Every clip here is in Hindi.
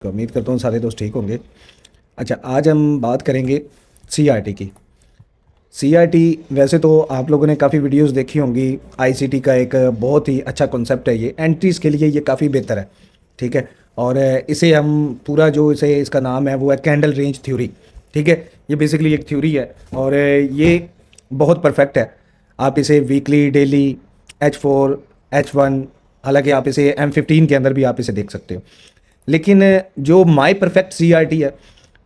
तो उम्मीद करता हूँ सारे दोस्त ठीक होंगे। अच्छा, आज हम बात करेंगे सीआरटी की। सीआरटी वैसे तो आप लोगों ने काफ़ी वीडियोस देखी होंगी। आईसीटी का एक बहुत ही अच्छा कॉन्सेप्ट है ये, एंट्रीज़ के लिए ये काफ़ी बेहतर है। ठीक है। और इसे हम पूरा जो इसे इसका नाम है वो है कैंडल रेंज थ्योरी। ठीक है। ये बेसिकली एक थ्योरी है और ये बहुत परफेक्ट है। आप इसे वीकली, डेली, H4, H1, हालांकि आप इसे M15 के अंदर भी आप इसे देख सकते हो। लेकिन जो माई परफेक्ट सीआरटी है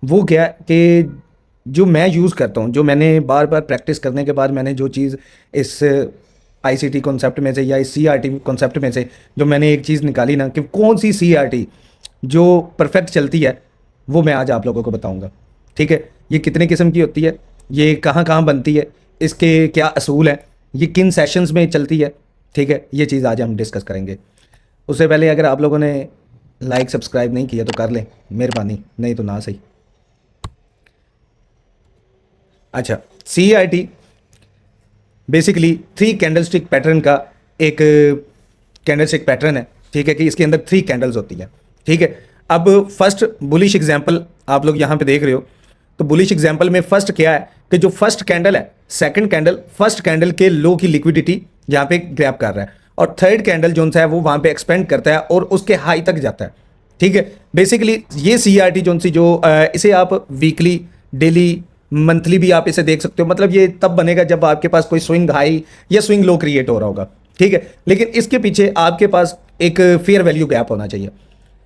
वो क्या है कि जो मैं यूज़ करता हूँ, जो मैंने बार बार प्रैक्टिस करने के बाद मैंने जो चीज़ इस आईसीटी कॉन्सेप्ट में से या इस सीआरटी कॉन्सेप्ट में से जो मैंने एक चीज़ निकाली ना कि कौन सी सीआरटी जो परफेक्ट चलती है, वो मैं आज आप लोगों को बताऊंगा। ठीक है। ये कितने किस्म की होती है, ये कहाँ कहाँ बनती है, इसके क्या असूल हैं, ये किन सेशंस में चलती है। ठीक है। ये चीज़ आज हम डिस्कस करेंगे। उससे पहले अगर आप लोगों ने लाइक सब्सक्राइब नहीं किया तो कर लें, मेहरबानी, नहीं तो ना सही। अच्छा, सीआरटी बेसिकली 3 कैंडलस्टिक पैटर्न का एक कैंडलस्टिक पैटर्न है। ठीक है, कि इसके अंदर 3 कैंडल्स होती हैं। ठीक है। अब फर्स्ट बुलिश एग्जांपल आप लोग यहाँ पे देख रहे हो, तो बुलिश एग्जांपल में फर्स्ट क्या है कि जो फर्स्ट कैंडल है, सेकंड कैंडल फर्स्ट कैंडल के लो की लिक्विडिटी यहाँ पे ग्रैब कर रहा है और थर्ड कैंडल जो सा है वो वहाँ पे एक्सपेंड करता है और उसके हाई तक जाता है। ठीक है। बेसिकली ये सीआरटी जो सी जो इसे आप वीकली, डेली, मंथली भी आप इसे देख सकते हो। मतलब ये तब बनेगा जब आपके पास कोई स्विंग हाई या स्विंग लो क्रिएट हो रहा होगा। ठीक है। लेकिन इसके पीछे आपके पास एक फेयर वैल्यू गैप होना चाहिए।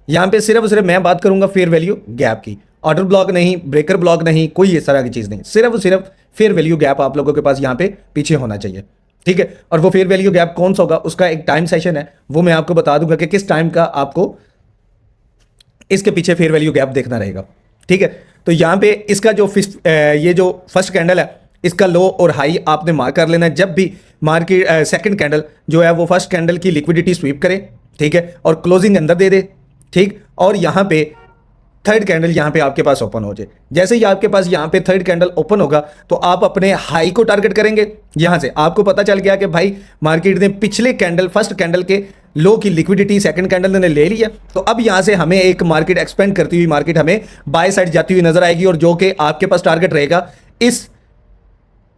यहाँ पे सिर्फ और सिर्फ मैं बात करूंगा फेयर वैल्यू गैप की, ऑर्डर ब्लॉक नहीं, ब्रेकर ब्लॉक नहीं, कोई इस तरह की चीज़ नहीं। सिर्फ और सिर्फ फेयर वैल्यू गैप आप लोगों के पास यहाँ पे पीछे होना चाहिए। ठीक है। और वो फेयर वैल्यू गैप कौन सा होगा, उसका एक टाइम सेशन है, वो मैं आपको बता दूंगा कि किस टाइम का आपको इसके पीछे फेयर वैल्यू गैप देखना रहेगा। ठीक है। तो यहाँ पे इसका जो ये जो फर्स्ट कैंडल है, इसका लो और हाई आपने मार्क कर लेना है जब भी मार्केट सेकंड कैंडल जो है वो फर्स्ट कैंडल की लिक्विडिटी स्वीप करे। ठीक है। और क्लोजिंग अंदर दे दे। ठीक। और यहाँ पे थर्ड कैंडल यहाँ पे आपके पास ओपन हो जाए। जैसे ही आपके पास यहाँ पे थर्ड कैंडल ओपन होगा तो आप अपने हाई को टारगेट करेंगे। यहाँ से आपको पता चल गया कि भाई मार्केट ने पिछले कैंडल, फर्स्ट कैंडल के लो की लिक्विडिटी सेकंड कैंडल ने ले लिया, तो अब यहाँ से हमें एक मार्केट एक्सपेंड करती हुई मार्केट हमें बाय साइड जाती हुई नजर आएगी और जो कि आपके पास टारगेट रहेगा इस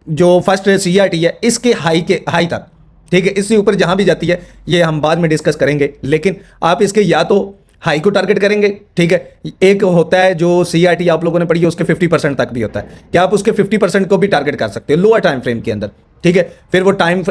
जो फर्स्ट सीआरटी है इसके हाई तक। ठीक है। इससे ऊपर जहां भी जाती है ये हम बाद में डिस्कस करेंगे, लेकिन आप इसके या तो हाई को टारगेट करेंगे। ठीक है। एक होता है जो सीआरटी आप लोगों ने पढ़ी है उसके 50% तक भी होता है, क्या आप उसके 50% को भी टारगेट कर सकते हो लोअर टाइम फ्रेम के अंदर। ठीक है। फिर वो टाइम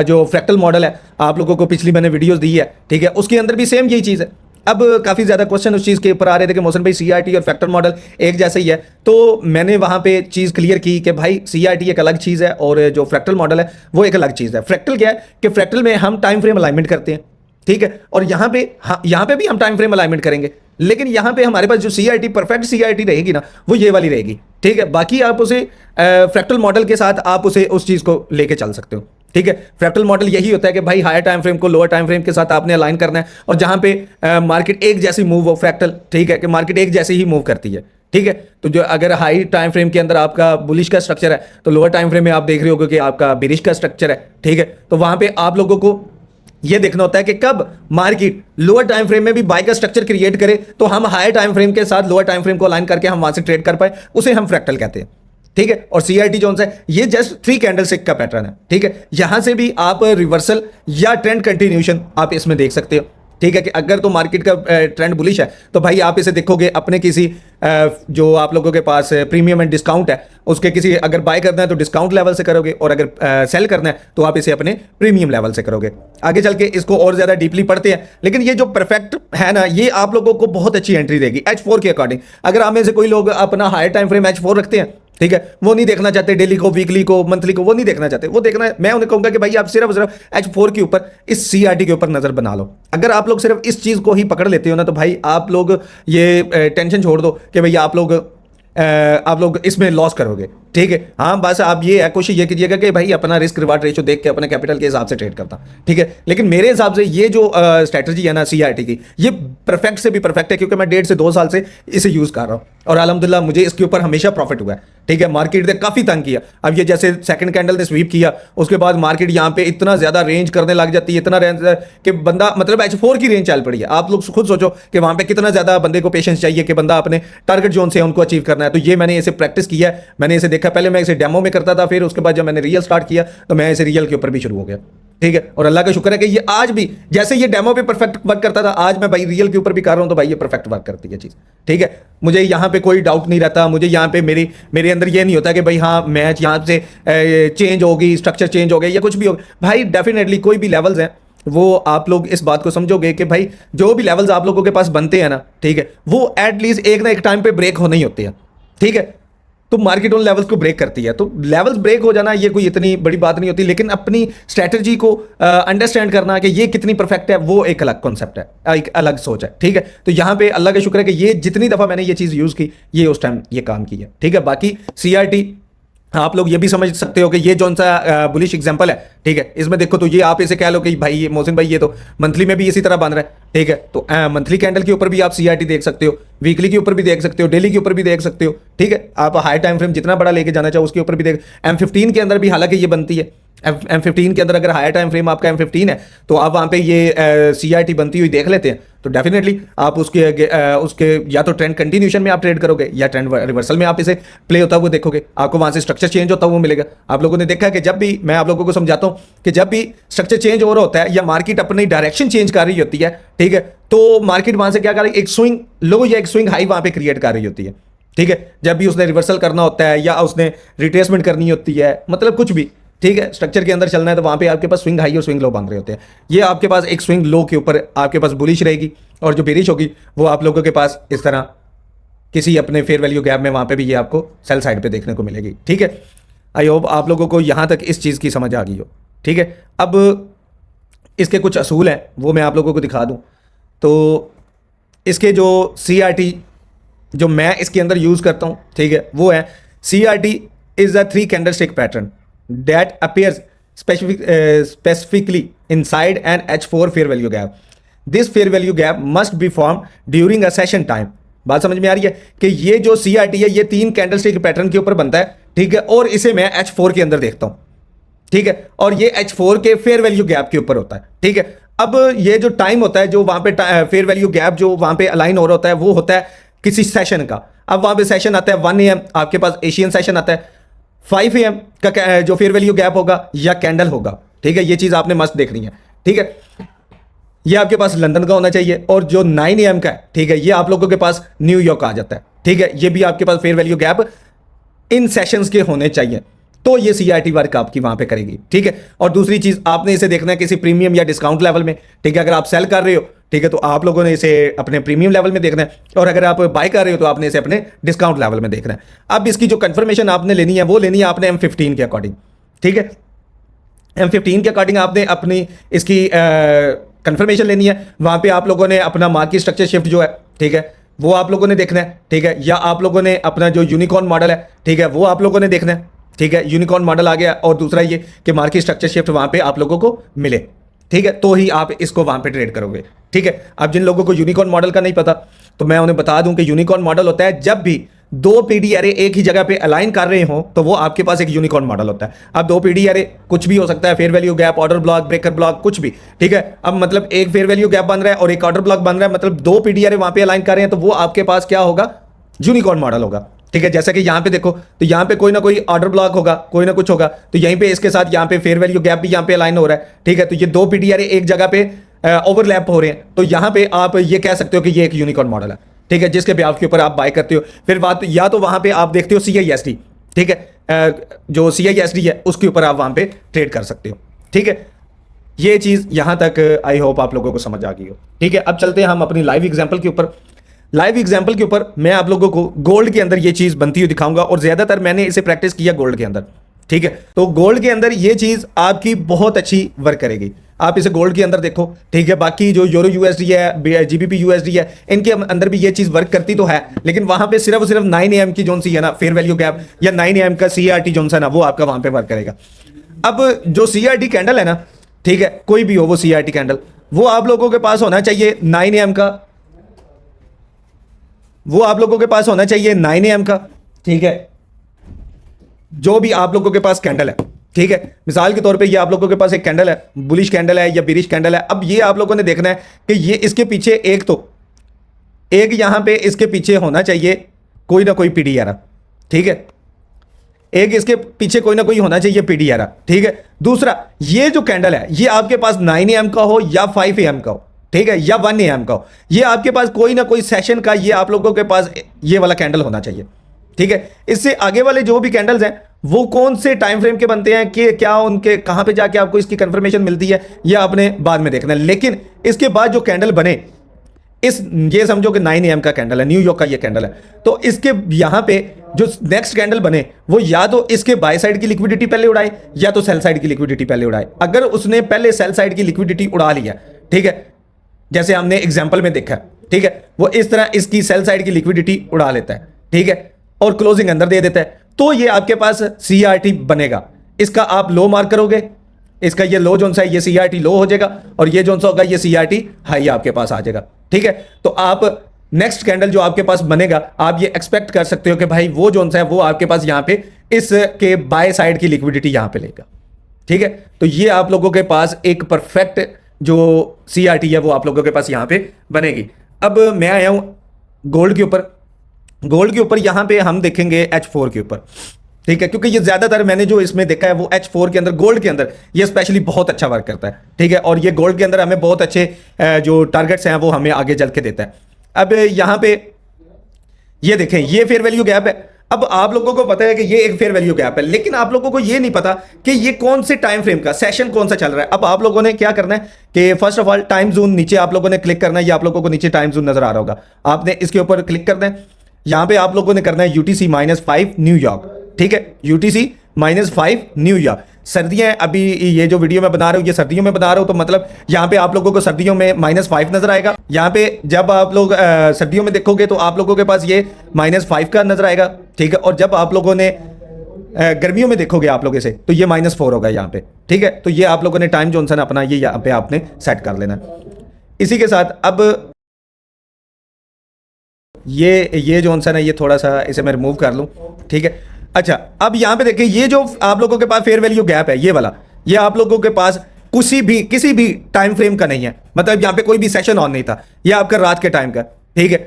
जो फ्रैक्टल मॉडल है आप लोगों को पिछली मैंने वीडियोस दी है, ठीक है, उसके अंदर भी सेम यही चीज़ है। अब काफ़ी ज़्यादा क्वेश्चन उस चीज़ के ऊपर आ रहे थे कि मोहसिन भाई सीआरटी और फ्रैक्टल मॉडल एक जैसे ही है, तो मैंने वहाँ पे चीज़ क्लियर की कि भाई सीआरटी एक अलग चीज़ है और जो फ्रैक्टल मॉडल है वो एक अलग चीज़ है। फ्रैक्टल क्या है कि फ्रैक्टल में हम टाइम फ्रेम अलाइनमेंट करते हैं। ठीक है। और यहाँ पे भी हम टाइम फ्रेम अलाइनमेंट करेंगे, लेकिन यहाँ पे हमारे पास जो सीआरटी परफेक्ट सीआरटी रहेगी ना वो ये वाली रहेगी। ठीक है। बाकी आप उसे फ्रैक्टल मॉडल के साथ आप उसे उस चीज़ को लेके चल सकते हो। ठीक है। फ्रैक्टल मॉडल यही होता है कि भाई हायर टाइम फ्रेम को लोअर टाइम फ्रेम के साथ आपने अलाइन करना है और जहां पे मार्केट एक जैसी मूव हो फ्रैक्टल। ठीक है, कि मार्केट एक जैसी ही मूव करती है। ठीक है। तो जो अगर हाई टाइम फ्रेम के अंदर आपका बुलिश का स्ट्रक्चर है तो लोअर टाइम फ्रेम में आप देख रहे होगे कि आपका बेरिश का स्ट्रक्चर है। ठीक है। तो वहां पे आप लोगों को यह देखना होता है कि कब मार्केट लोअर टाइम फ्रेम में भी बाय का स्ट्रक्चर क्रिएट करे तो हम हायर टाइम फ्रेम के साथ लोअर टाइम फ्रेम को अलाइन करके हम वहां से ट्रेड कर पाए, उसे हम फ्रैक्टल कहते हैं। ठीक है। और सीआरटी जो है ये जस्ट 3 कैंडलस्टिक का पैटर्न है। ठीक है। यहां से भी आप रिवर्सल या ट्रेंड कंटिन्यूशन आप इसमें देख सकते हो। ठीक है, कि अगर तो मार्केट का ट्रेंड बुलिश है तो भाई आप इसे देखोगे अपने किसी जो आप लोगों के पास प्रीमियम एंड डिस्काउंट है उसके किसी, अगर बाय करना है तो डिस्काउंट लेवल से करोगे और अगर सेल करना है तो आप इसे अपने प्रीमियम लेवल से करोगे। आगे चल के इसको और ज्यादा डीपली पढ़ते हैं, लेकिन ये जो परफेक्ट है ना ये आप लोगों को बहुत अच्छी एंट्री देगी H4 के अकॉर्डिंग। अगर आप में से कोई लोग अपना हायर टाइम फ्रेम H4 रखते हैं, ठीक है, वो नहीं देखना चाहते डेली को, वीकली को, मंथली को, वो नहीं देखना चाहते, वो देखना है, मैं उन्हें कहूंगा कि भाई आप सिर्फ सिर्फ H4 के ऊपर इस सीआरटी के ऊपर नजर बना लो। अगर आप लोग सिर्फ इस चीज को ही पकड़ लेते हो ना तो भाई आप लोग ये टेंशन छोड़ दो कि भैया आप लोग इसमें लॉस करोगे। ठीक है। हाँ, बस आप ये कोशिश ये कीजिएगा कि भाई अपना रिस्क रिवार्ड रेशो देख के अपने कैपिटल के हिसाब से ट्रेड करता। ठीक है। लेकिन मेरे हिसाब से ये जो स्ट्रेटजी है ना सीआरटी की, ये परफेक्ट से भी परफेक्ट है क्योंकि मैं 1.5 से 2 साल से इसे यूज कर रहा हूँ और अल्हम्दुलिल्लाह मुझे इसके ऊपर हमेशा प्रॉफिट हुआ है। ठीक है, मार्केट ने काफी तंग किया। अब ये जैसे सेकंड कैंडल ने स्वीप किया, उसके बाद मार्केट यहाँ पे इतना ज्यादा रेंज करने लग जाती है, इतना रेंज कि बंदा मतलब H4 की रेंज चल पड़ी है। आप लोग खुद सोचो कि वहां पे कितना ज्यादा बंदे को पेशेंस चाहिए कि बंदा अपने टारगेट जोन से उनको अचीव करना है। तो ये मैंने इसे प्रैक्टिस किया है, मैंने इसे देखा। पहले मैं इसे डेमो में करता था, फिर उसके बाद जब मैंने रियल स्टार्ट किया तो मैं इसे रियल के ऊपर भी शुरू हो गया। ठीक है, और अल्लाह का शुक्र है कि ये आज भी जैसे ये डेमो पे परफेक्ट वर्क करता था, आज मैं भाई रियल के ऊपर भी कर रहा हूं तो भाई ये परफेक्ट वर्क करती है चीज। ठीक है, मुझे यहाँ पे कोई डाउट नहीं रहता, मुझे यहाँ पे मेरे अंदर ये नहीं होता कि भाई हाँ मैच यहाँ से चेंज होगी, स्ट्रक्चर चेंज हो गया या कुछ भी होगा। भाई डेफिनेटली कोई भी लेवल्स हैं वो आप लोग इस बात को समझोगे कि भाई जो भी लेवल्स आप लोगों के पास बनते हैं ना, ठीक है, वो एटलीस्ट एक ना एक टाइम पे ब्रेक होने ही होते हैं। ठीक है, तो मार्केट उन लेवल्स को ब्रेक करती है, तो लेवल्स ब्रेक हो जाना ये कोई इतनी बड़ी बात नहीं होती, लेकिन अपनी स्ट्रेटजी को अंडरस्टैंड करना कि ये कितनी परफेक्ट है वो एक अलग कॉन्सेप्ट है, एक अलग सोच है। ठीक है, तो यहाँ पे अल्लाह का शुक्र है कि ये जितनी दफ़ा मैंने ये चीज़ यूज़ की ये उस टाइम ये काम की है। ठीक है, बाकी CRT आप लोग ये भी समझ सकते हो कि ये जौन सा बुलिश एग्जांपल है। ठीक है, इसमें देखो तो ये आप इसे कह लो कि भाई ये मोहसिन भाई ये तो मंथली में भी इसी तरह बन रहा है। ठीक है, तो मंथली कैंडल के ऊपर भी आप CRT देख सकते हो, वीकली के ऊपर भी देख सकते हो, डेली के ऊपर भी देख सकते हो। ठीक है, आप हाई टाइम फ्रेम जितना बड़ा लेके जाना चाहो उसके ऊपर भी देख। M15 के अंदर भी हालांकि ये बनती है, M15 के अंदर अगर हायर टाइम फ्रेम आपका M15 है तो आप वहाँ पे ये CRT बनती हुई देख लेते हैं, तो डेफिनेटली आप उसके या तो ट्रेंड कंटिन्यूशन में आप ट्रेड करोगे या ट्रेंड रिवर्सल में आप इसे प्ले होता हुआ देखोगे, आपको वहाँ से स्ट्रक्चर चेंज होता हुआ मिलेगा। आप लोगों ने देखा कि जब भी मैं आप लोगों को समझाता हूँ कि जब भी स्ट्रक्चर चेंज हो रहा होता है या मार्केट अपनी डायरेक्शन चेंज कर रही होती है, ठीक है, तो मार्केट वहाँ से क्या कर रही है, एक स्विंग लो या एक स्विंग हाई वहाँ पे क्रिएट कर रही होती है। ठीक है, जब भी उसने रिवर्सल करना होता है या उसने रिट्रेसमेंट करनी होती है, मतलब कुछ भी, ठीक है, स्ट्रक्चर के अंदर चलना है तो वहां पे आपके पास स्विंग हाई और स्विंग लो बन रहे होते हैं। ये आपके पास एक स्विंग लो के ऊपर आपके पास बुलिश रहेगी और जो बेरिश होगी वो आप लोगों के पास इस तरह किसी अपने फेयर वैल्यू गैप में वहां पे भी ये आपको सेल साइड पे देखने को मिलेगी। ठीक है, आई होप आप लोगों को यहां तक इस चीज़ की समझ आ गई हो। ठीक है, अब इसके कुछ असूल हैं वो मैं आप लोगों को दिखा दूं। तो इसके जो CRT जो मैं इसके अंदर यूज़ करता हूं, ठीक है, वो है CRT is a 3 candlestick pattern that appears specifically inside an H4 fair value gap. This fair value gap must be formed during a session time. बात समझ में आ रही है कि ये जो CRT है ये 3 कैंडलस्टिक पैटर्न के ऊपर बनता है। ठीक है, और इसे मैं H4 के अंदर देखता हूं। ठीक है, और ये H4 के फेयर वैल्यू गैप के ऊपर होता है। ठीक है, अब ये जो टाइम होता है जो वहां पे फेयर वैल्यू गैप जो वहां पे अलाइन हो रहा होता है वो होता है किसी सेशन का। अब वहां पे सेशन आता है 1 AM, आपके पास एशियन सेशन आता है 5 AM का जो फेयर वैल्यू गैप होगा या कैंडल होगा। ठीक है, ये चीज आपने मस्त देखनी है। ठीक है, ये आपके पास लंदन का होना चाहिए, और जो 9 AM का है, ठीक है, ये आप लोगों के पास न्यूयॉर्क आ जाता है। ठीक है, ये भी आपके पास fair value gap in sessions के होने चाहिए, तो ये CRT वर्क आपकी वहां पे करेगी। ठीक है, और दूसरी चीज आपने इसे देखना है किसी प्रीमियम या डिस्काउंट लेवल में। ठीक है, अगर आप सेल कर रहे हो, ठीक है, तो आप लोगों ने इसे अपने प्रीमियम लेवल में देखना है, और अगर आप बाय कर रहे हो तो आपने इसे अपने डिस्काउंट लेवल में देखना है। अब इसकी जो कंफर्मेशन आपने लेनी है वो लेनी है आपने M15 के अकॉर्डिंग। ठीक है, M15 के अकॉर्डिंग आपने अपनी इसकी कंफर्मेशन लेनी है। वहां पे आप लोगों ने अपना मार्केट स्ट्रक्चर शिफ्ट जो है, ठीक है, वो आप लोगों ने देखना है। ठीक है, या आप लोगों ने अपना जो यूनिकॉर्न मॉडल है, ठीक है, वो आप लोगों ने देखना है। ठीक है, यूनिकॉर्न मॉडल आ गया, और दूसरा ये कि मार्केट स्ट्रक्चर शिफ्ट वहां पे आप लोगों को मिले। ठीक है, तो ही आप इसको वहां पे ट्रेड करोगे। ठीक है, अब जिन लोगों को यूनिकॉर्न मॉडल का नहीं पता तो मैं उन्हें बता दूं कि यूनिकॉर्न मॉडल होता है जब भी 2 PD array एक ही जगह पे अलाइन कर रहे हो तो वो आपके पास एक यूनिकॉर्न मॉडल होता है। अब 2 PD array कुछ भी हो सकता है, fair value gap, order block, breaker block, कुछ भी। ठीक है, अब मतलब एक फेयर वैल्यू गैप बन रहा है और एक ऑर्डर ब्लॉक बन रहा है, मतलब 2 PD array वहां पे अलाइन कर रहे हैं, तो वो आपके पास क्या होगा, यूनिकॉर्न मॉडल होगा। ठीक है, जैसा कि यहाँ पे देखो तो यहाँ पे कोई ना कोई ऑर्डर ब्लॉक होगा, कोई ना कुछ होगा, तो यहीं पे इसके साथ यहाँ पे फेयर वैल्यू गैप भी यहाँ पे अलाइन हो रहा है। ठीक है, तो ये 2 PD array एक जगह पे ओवरलैप हो रहे हैं, तो यहाँ पे आप ये कह सकते हो कि ये एक यूनिकॉर्न मॉडल है। ठीक है, जिसके ब्याज के ऊपर आप बाय करते हो। फिर बात या तो वहां पे आप देखते हो CISD, ठीक है, जो CISD है उसके ऊपर आप वहां पे ट्रेड कर सकते हो। ठीक है, ये चीज यहां तक आई होप आप लोगों को समझ आ गई हो। ठीक है, अब चलते हैं हम अपनी लाइव एग्जांपल के ऊपर। लाइव एग्जांपल के ऊपर मैं आप लोगों को गोल्ड के अंदर ये चीज बनती हुई दिखाऊंगा, और ज्यादातर मैंने इसे प्रैक्टिस किया गोल्ड के अंदर। ठीक है, तो गोल्ड के अंदर ये चीज आपकी बहुत अच्छी वर्क करेगी। आप इसे गोल्ड के अंदर देखो। ठीक है, बाकी जो यूरो USD है, GBP USD है, इनके अंदर भी ये चीज वर्क करती तो है, लेकिन वहां पे सिर्फ 9 AM की जोन सी है ना फेयर वैल्यू गैप, या 9 AM का CRT जोन सा ना, वो आपका वहां पे वर्क करेगा। अब जो CRT कैंडल है ना, ठीक है, कोई भी हो वो CRT कैंडल, वो आप लोगों के पास होना चाहिए 9 AM का वो आप लोगों के पास होना चाहिए 9 AM का, ठीक है, जो भी आप लोगों के पास कैंडल है, ठीक है। मिसाल के तौर पे ये आप लोगों के पास एक कैंडल है, बुलिश कैंडल है या बिरिश कैंडल है। अब ये आप लोगों ने देखना है कि ये इसके पीछे एक यहां पे इसके पीछे होना चाहिए कोई ना कोई पीडीआर, ठीक है, एक इसके पीछे कोई ना कोई होना चाहिए पीडीआर, ठीक है। दूसरा, ये जो कैंडल है ये आपके पास 9 AM का हो या 5 AM का हो, ठीक है, या 1 AM का हो, ये आपके पास कोई ना कोई सेशन का ये आप लोगों के पास ये वाला कैंडल होना चाहिए, ठीक है। इससे आगे वाले जो भी कैंडल्स हैं वो कौन से टाइम फ्रेम के बनते हैं, कि क्या उनके कहां पे जाके आपको इसकी कंफर्मेशन मिलती है, यह आपने बाद में देखना है। लेकिन इसके बाद जो कैंडल बने, ये समझो कि 9 AM का कैंडल है, न्यूयॉर्क का ये कैंडल है, तो इसके यहां पे जो नेक्स्ट कैंडल बने वो या तो इसके बाय साइड की लिक्विडिटी पहले उड़ाए या तो सेल साइड की लिक्विडिटी पहले उड़ाए। अगर उसने पहले सेल साइड की लिक्विडिटी उड़ा लिया, ठीक है, जैसे हमने एग्जांपल में देखा, ठीक है, वो इस तरह इसकी सेल साइड की लिक्विडिटी उड़ा लेता है, ठीक है, और क्लोजिंग अंदर दे देता है, तो ये आपके पास CRT बनेगा। इसका आप लो मार्क करोगे, इसका ये लो जोन सा है ये CRT लो हो जाएगा, और ये जोन सा होगा ये CRT हाई आपके पास आ जाएगा, ठीक है। तो आप नेक्स्ट कैंडल जो आपके पास बनेगा, आप ये एक्सपेक्ट कर सकते हो कि भाई वो जोन सा है वो आपके पास यहां पे इसके बाय साइड की लिक्विडिटी यहां पे लेगा, ठीक है। तो ये आप लोगों के पास एक परफेक्ट जो CRT है वो आप लोगों के पास यहां पे बनेगी। अब मैं आया हूं गोल्ड के ऊपर। गोल्ड के ऊपर यहां पे हम देखेंगे H4 के ऊपर, ठीक है, क्योंकि ये ज्यादातर मैंने जो इसमें देखा है वो H4 के अंदर, गोल्ड के अंदर ये स्पेशली बहुत अच्छा वर्क करता है, ठीक है, और ये गोल्ड के अंदर हमें बहुत अच्छे जो टारगेट्स हैं वो हमें आगे चल के देता है। अब यहां पे ये देखें, ये फेयर वैल्यू गैप है। अब आप लोगों को पता है कि ये एक फेयर वैल्यू गैप है, लेकिन आप लोगों को ये नहीं पता कि ये कौन से टाइम फ्रेम का सेशन कौन सा चल रहा है। अब आप लोगों ने क्या करना है कि first of all time zone नीचे आप लोगों ने क्लिक करना है, ये आप लोगों को नीचे टाइम जोन नजर आ रहा होगा, आपने इसके ऊपर क्लिक करना है। यहां पे आप लोगों ने करना है UTC -5 न्यूयॉर्क, ठीक है, UTC -5 न्यूयॉर्क। सर्दियां अभी ये जो वीडियो मैं बना रहा हूं ये सर्दियों में बना रहा हूं, तो मतलब यहां पे आप लोगों को सर्दियों में -5 नजर आएगा। यहां पे जब आप लोग सर्दियों में देखोगे तो आप लोगों के पास ये -5 का नजर आएगा, ठीक है, और जब आप लोगों ने गर्मियों में देखोगे आप लोग इसे तो ये -4 होगा यहाँ पे, ठीक है। तो ये आप लोगों ने टाइम जोन सा अपना ये यहाँ पे आपने सेट कर लेना। इसी के साथ अब ये जोन सा ना ये थोड़ा सा इसे मैं रिमूव कर लूं, ठीक है। अच्छा, अब यहां पे देखिए ये जो आप लोगों के पास फेयर वैल्यू गैप है ये वाला, ये आप लोगों के पास किसी भी टाइम फ्रेम का नहीं है, मतलब यहां पे कोई भी सेशन ऑन नहीं था, ये आपका रात के टाइम का, ठीक है,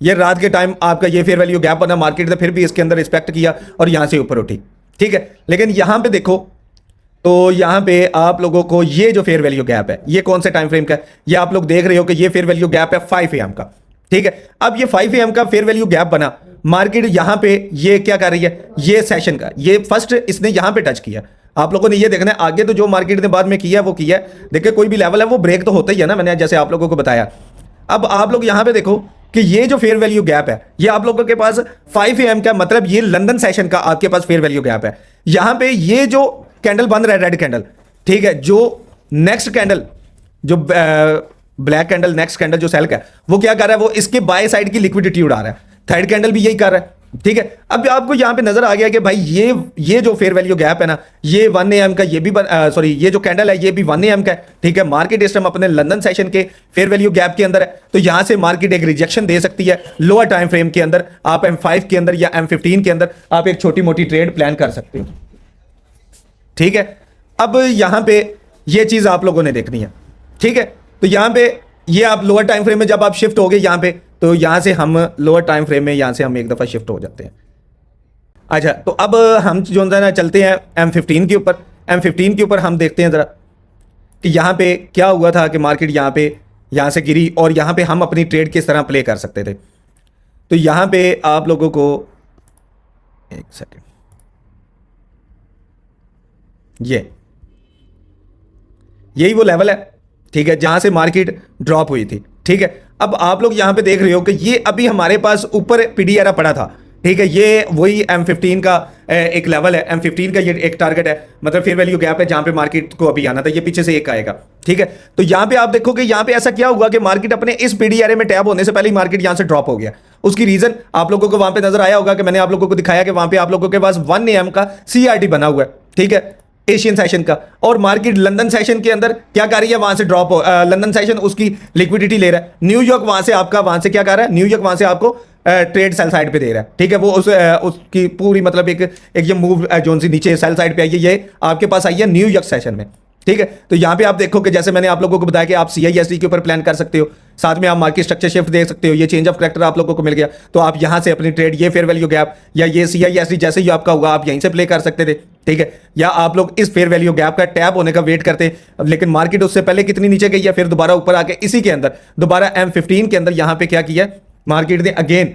ये रात के टाइम आपका ये फेयर वैल्यू गैप बना, मार्केट ने फिर भी इसके अंदर रिस्पेक्ट किया और यहां से ऊपर उठी, ठीक है। लेकिन यहां पे देखो तो यहां पे आप लोगों को ये जो फेयर वैल्यू गैप है ये कौन से टाइम फ्रेम का है, ये आप लोग देख रहे हो कि ये फेयर वैल्यू गैप है 5 AM का, ठीक है। अब ये 5 AM का फेयर वैल्यू गैप बना, मार्केट यहां पे ये क्या कर रही है, ये सेशन का ये फर्स्ट इसने यहां पे टच किया। आप लोगों ने ये देखना है आगे तो जो मार्केट ने बाद में किया वो किया है, देखिए कोई भी लेवल है वो ब्रेक तो होता ही है ना, मैंने जैसे आप लोगों को बताया। अब आप लोग यहां पे देखो कि ये जो फेयर वैल्यू गैप है ये आप लोगों के पास 5 AM का, मतलब ये लंदन सेशन का आपके पास फेयर वैल्यू गैप है। यहां पे ये जो कैंडल बन रहा है रेड कैंडल, ठीक है, जो नेक्स्ट कैंडल जो ब्लैक कैंडल नेक्स्ट कैंडल जो सेल का है वो क्या कर रहा है, वो इसके बाय साइड की लिक्विडिटी उड़ा रहा है। थर्ड कैंडल भी यही कर रहा है, ठीक है। अब आपको यहां पे नजर आ गया कि भाई ये जो फेयर वैल्यू गैप है ना ये 1 AM का, ये भी सॉरी ये जो कैंडल है ये भी 1 AM का है, ठीक है। मार्केट इस टाइम अपने लंदन सेशन के फेयर वैल्यू गैप के अंदर है, तो यहां से मार्केट एक रिजेक्शन दे सकती है। लोअर टाइम फ्रेम के अंदर आप M5 के अंदर या M15 के अंदर आप एक छोटी मोटी ट्रेड प्लान कर सकते हो, ठीक है। अब यहां पे ये चीज आप लोगों ने देखनी है, ठीक है। तो यहां पे ये आप लोअर टाइम फ्रेम में जब आप शिफ्ट हो गए यहां पे, तो यहां से हम लोअर टाइम फ्रेम में यहां से हम एक दफा शिफ्ट हो जाते हैं। अच्छा, तो अब हम जो है ना चलते हैं M15 के ऊपर। M15 के ऊपर हम देखते हैं जरा कि यहां पे क्या हुआ था कि मार्केट यहां से गिरी और यहां पे हम अपनी ट्रेड किस तरह प्ले कर सकते थे। तो यहां पे आप लोगों को एक सेकेंड, यही वो लेवल है, ठीक है, जहां से मार्केट ड्रॉप हुई थी, ठीक है। अब आप लोग यहां पे देख रहे हो कि ये अभी हमारे पास ऊपर पीडीआर पड़ा था, ठीक है। ये वही M15 का एक लेवल है, M15 का ये एक टारगेट है, मतलब फेयर वैल्यू गैप है जहां पे मार्केट को अभी आना था, ये पीछे से एक आएगा, ठीक है। तो यहां पे आप देखोगे यहां पे ऐसा क्या हुआ कि मार्केट अपने इस पीडीआर में टैप होने से पहले ही मार्केट यहां से ड्रॉप हो गया। उसकी रीजन आप लोगों को वहां पे नजर आया होगा कि मैंने आप लोगों को दिखाया कि वहां पे आप लोगों के पास 1 AM का CRT बना हुआ है, ठीक है, एशियन सेशन का, और मार्केट लंदन सेशन के अंदर क्या कर रही है, वहां से ड्रॉप हो, लंदन सेशन उसकी लिक्विडिटी ले रहा है। न्यूयॉर्क वहां से क्या कर रहा है, न्यूयॉर्क वहां से आपको ट्रेड सेल साइड पे दे रहा है, ठीक है। वो उसकी पूरी मतलब एक ये मूव जोन सी नीचे सेल साइड पे आई है, ये आपके पास आई है न्यूयॉर्क सेशन में, ठीक है। तो यहां पे आप देखो कि जैसे मैंने आप लोगों को बताया कि आप CISD के ऊपर प्लान कर सकते हो, साथ में आप मार्केट स्ट्रक्चर शिफ्ट देख सकते हो, ये चेंज ऑफ करेक्टर आप लोगों को मिल गया, तो आप यहां से अपनी ट्रेड ये फेयर वैल्यू गैप या ये CISD जैसे ही आपका हुआ आप यहीं से प्ले कर सकते थे, ठीक है। या आप लोग इस फेयर वैल्यू गैप का टैप होने का वेट करते, लेकिन मार्केट उससे पहले कितनी नीचे गई है, फिर दोबारा ऊपर आके इसी के अंदर दोबारा M15 के अंदर यहां पे क्या किया मार्केट ने, अगेन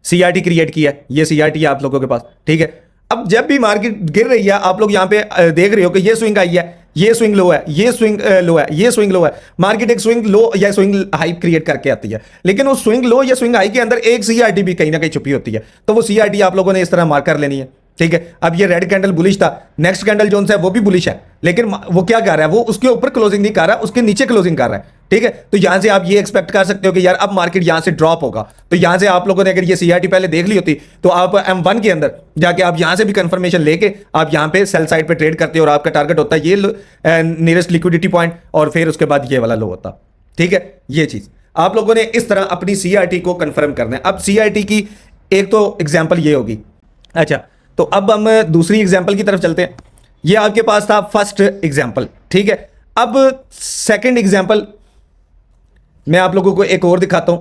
CRT क्रिएट किया, ये CRT है आप लोगों के पास, ठीक है। अब जब भी मार्केट गिर रही है आप लोग यहां पे देख रहे हो कि ये स्विंग आई है, ये स्विंग लो है, ये स्विंग लो है, ये स्विंग लो है, मार्केट एक स्विंग लो या स्विंग हाई क्रिएट करके आती है, लेकिन उस स्विंग लो या स्विंग हाई के अंदर एक CRT भी कहीं ना कहीं छुपी होती है, तो वो CRT आप लोगों ने इस तरह मार्क कर लेनी है, ठीक है। अब ये रेड कैंडल बुलिश था, नेक्स्ट कैंडल जोन से वो भी बुलिश है, लेकिन वो क्या कर रहा है, वो उसके ऊपर क्लोजिंग नहीं कर रहा, उसके नीचे क्लोजिंग कर रहा है, ठीक है। तो यहां से आप ये एक्सपेक्ट कर सकते हो कि यार अब मार्केट यहां से ड्रॉप होगा, तो यहां से आप लोगों ने अगर ये CRT पहले देख ली होती तो आप M1 के अंदर जाके आप यहां से भी कंफर्मेशन लेके आप यहां पे सेल साइड पे ट्रेड करते हो, और आपका टारगेट होता है ये नियरेस्ट लिक्विडिटी पॉइंट, और फिर उसके बाद ये वाला लो होता, ठीक है। ये चीज आप लोगों ने इस तरह अपनी CRT को कंफर्म करना है। अब CRT की एक तो एग्जाम्पल ये होगी। अच्छा, तो अब हम दूसरी एग्जाम्पल की तरफ चलते हैं। ये आपके पास था फर्स्ट एग्जाम्पल, ठीक है। अब सेकंड एग्जाम्पल मैं आप लोगों को एक और दिखाता हूं।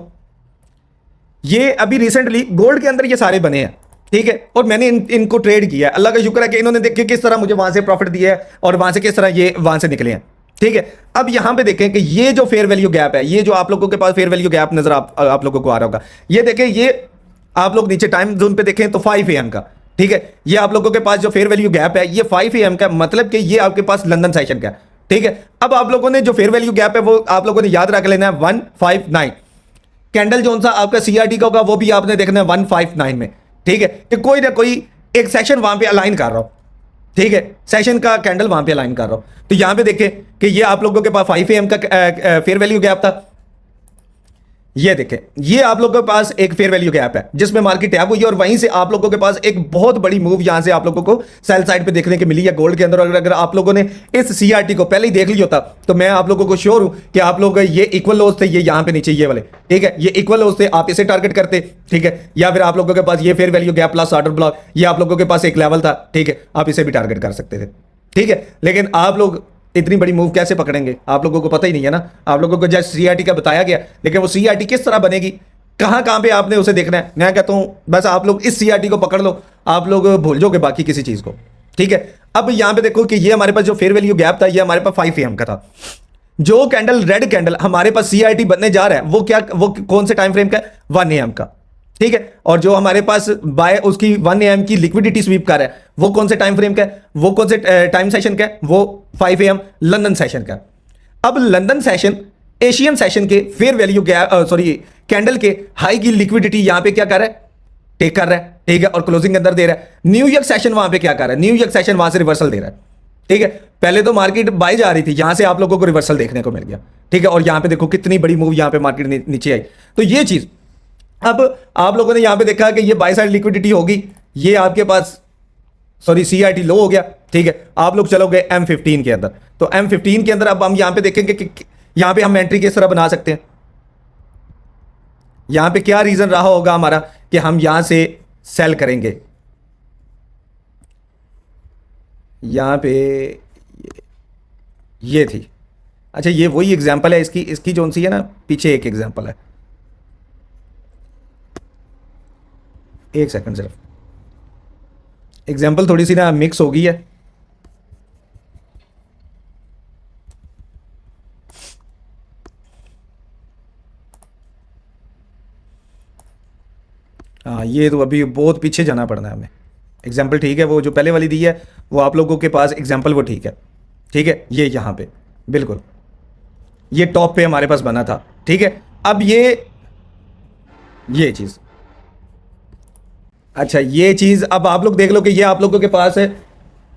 ये अभी रिसेंटली गोल्ड के अंदर ये सारे बने हैं, ठीक है, और मैंने इनको ट्रेड किया है। अल्लाह का शुक्र है कि इन्होंने देखे किस तरह मुझे वहां से प्रॉफिट दिया है और वहां से किस तरह ये वहां से निकले हैं, ठीक है। अब यहां पे देखें कि ये जो फेयर वैल्यू गैप है, ये जो आप लोगों के पास फेयर वैल्यू गैप नजर आप लोगों को आ रहा होगा, ये देखें, ये आप लोग नीचे टाइम जोन पे देखें तो 5 AM का, ठीक है। ये आप लोगों के पास जो फेयर वैल्यू गैप है ये 5 AM का, मतलब कि ये आपके पास लंदन सेशन का, ठीक है। अब आप लोगों ने जो फेयर वैल्यू गैप है वो आप लोगों ने याद रख लेना है 159। कैंडल जोन सा आपका CRT का होगा वो भी आपने देखना है 159 में, ठीक है। कि कोई ना कोई एक सेशन वहां पे अलाइन कर रहा हो, ठीक है, सेशन का कैंडल वहां पे अलाइन कर रहा हो। तो यहां पे देखें कि ये आप लोगों के पास 5 AM का फेयर वैल्यू गैप था। ये देखें, ये आप लोगों के पास एक फेयर वैल्यू गैप है जिसमें मार्केट टैप हुई है, और वहीं से आप लोगों के पास एक बहुत बड़ी मूव यहां से आप लोगों को सेल साइड पे देखने की मिली है गोल्ड के अंदर। अगर आप लोगों ने इस CRT को पहले ही देख लिया होता तो मैं आप लोगों को श्योर हूं कि आप लोग ये इक्वल लॉस थे, ये यहां पे नीचे ये वाले, ठीक है, ये इक्वल लॉस थे, आप इसे टारगेट करते, ठीक है। या फिर आप लोगों के पास ये fair value gap plus order block, ये आप लोगों के पास एक लेवल था, ठीक है, आप इसे भी टारगेट कर सकते थे, ठीक है। लेकिन आप लोग इतनी बड़ी मूव कैसे पकड़ेंगे, आप लोगों को पता ही नहीं है ना। आप लोगों को जैसे CRT का बताया गया, लेकिन वो CRT किस तरह बनेगी, कहां कहां पे आपने उसे देखना है। मैं कहता हूं बस आप लोग इस CRT को पकड़ लो, आप लोग भूल जाओगे बाकी किसी चीज को, ठीक है। अब यहां पे देखो कि ये हमारे पास जो फेयर वैल्यू गैप था ये हमारे पास 5 AM का था। जो कैंडल रेड कैंडल हमारे पास CRT बनने जा रहा है वो कौन से टाइम फ्रेम का है, 1 AM का, ठीक है। और जो हमारे पास बाय उसकी 1 AM की लिक्विडिटी स्वीप कर रहा है वो कौन से टाइम फ्रेम का है, वो कौन से टाइम सेशन का है, वो 5 AM लंदन सेशन का। अब लंदन सेशन एशियन सेशन के फेयर वैल्यू कैंडल के हाई की लिक्विडिटी यहां पे क्या कर रहा है, टेक कर रहा है, ठीक है, और क्लोजिंग अंदर दे रहा है। न्यूयॉर्क सेशन वहां पे क्या कर रहा है, न्यूयॉर्क सेशन वहां से रिवर्सल दे रहा है, ठीक है। पहले तो मार्केट बाय जा रही थी, यहां से आप लोगों को रिवर्सल देखने को मिल गया, ठीक है। और यहां पे देखो कितनी बड़ी मूव यहां पे मार्केट नीचे आई। तो ये चीज अब आप लोगों ने यहां पे देखा कि ये बाय साइड लिक्विडिटी होगी, ये आपके पास CRT लो हो गया, ठीक है। आप लोग चलोगे M15 के अंदर, तो M15 के अंदर अब हम यहां पे देखेंगे कि यहां पे हम एंट्री किस तरह बना सकते हैं। यहां पे क्या रीजन रहा होगा हमारा कि हम यहां से सेल करेंगे। यहां पे ये थी, अच्छा ये वही एग्जांपल है, इसकी जोन सी है ना, पीछे एक एग्जांपल है, एक सेकंड सिर्फ, एग्जांपल थोड़ी सी ना मिक्स हो गई है। हाँ, ये तो अभी बहुत पीछे जाना पड़ना है हमें। एग्जाम्पल ठीक है, वो जो पहले वाली दी है वो आप लोगों के पास एग्जाम्पल वो ठीक है, ठीक है। ये यहाँ पे बिल्कुल ये टॉप पे हमारे पास बना था, ठीक है। अब ये चीज़, अच्छा ये चीज़ अब आप लोग देख लो कि ये आप लोगों के पास है,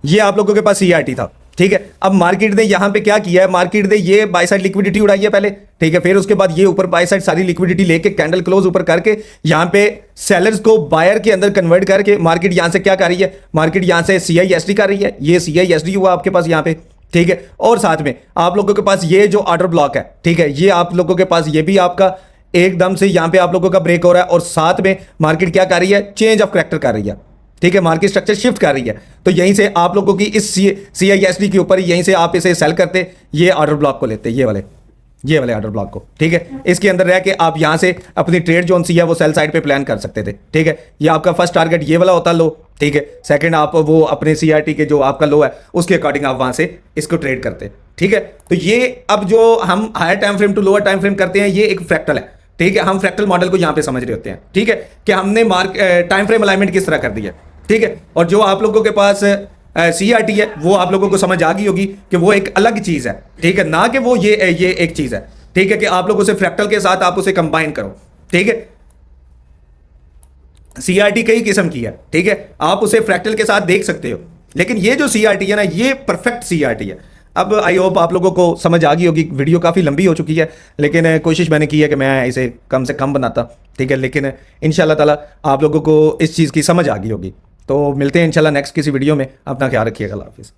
ये आप लोगों के पास CRT था, ठीक है। अब मार्केट ने यहां पे क्या किया है, मार्केट ने ये बाय साइड लिक्विडिटी उड़ाई है पहले, ठीक है। फिर उसके बाद ये ऊपर बाय साइड सारी लिक्विडिटी लेके कैंडल क्लोज ऊपर करके यहां पे सेलर्स को बायर के अंदर कन्वर्ट करके मार्केट यहां से क्या कर रही है, मार्केट यहां से CISD कर रही है, ये CISD हुआ आपके पास यहां पे, ठीक है। और साथ में आप लोगों के पास ये जो ऑर्डर ब्लॉक है, ठीक है, ये आप लोगों के पास ये भी आपका एकदम से यहाँ पे आप लोगों का ब्रेक हो रहा है और साथ में मार्केट क्या कर रही है, चेंज ऑफ करेक्टर कर रही है, ठीक है, मार्केट स्ट्रक्चर शिफ्ट कर रही है। तो यहीं से आप लोगों की इस CISD के ऊपर यहीं से आप इसे सेल करते, ये ऑर्डर ब्लॉक को लेते, ये वाले ऑर्डर ब्लॉक को, ठीक है। इसके अंदर रह के आप यहां से अपनी ट्रेड जोन सी है वो सेल साइड पे प्लान कर सकते थे, ठीक है। ये आपका फर्स्ट टारगेट ये वाला होता लो, ठीक है। सेकंड आप वो अपने CRT के जो आपका लो है उसके अकॉर्डिंग आप वहां से इसको ट्रेड करते, ठीक है। तो ये अब जो हम higher time frame to lower time frame करते हैं ये एक फ्रैक्टल है, ठीक है। हम फ्रैक्टल मॉडल को यहां पे समझ रहे होते हैं, ठीक है, कि हमने टाइम फ्रेम अलाइनमेंट किस तरह कर दिया, ठीक है। और जो आप लोगों के पास CRT है वो आप लोगों को समझ आ गई होगी कि वो एक अलग चीज है, ठीक है, ना कि वो ये एक चीज है, ठीक है, कि आप लोग उसे फ्रैक्टल के साथ आप उसे कंबाइन करो, ठीक है। CRT कई किस्म की है, ठीक है, आप उसे फ्रैक्टल के साथ देख सकते हो, लेकिन ये जो CRT है ना ये परफेक्ट CRT है। अब आई होप आप लोगों को समझ आ गई होगी। वीडियो काफ़ी लंबी हो चुकी है, लेकिन कोशिश मैंने की है कि मैं इसे कम से कम बनाता, ठीक है, लेकिन इंशाल्लाह ताला आप लोगों को इस चीज़ की समझ आ गई होगी। तो मिलते हैं इंशाल्लाह नेक्स्ट किसी वीडियो में। अपना ख्याल रखिएगा। अल्लाह हाफिज़।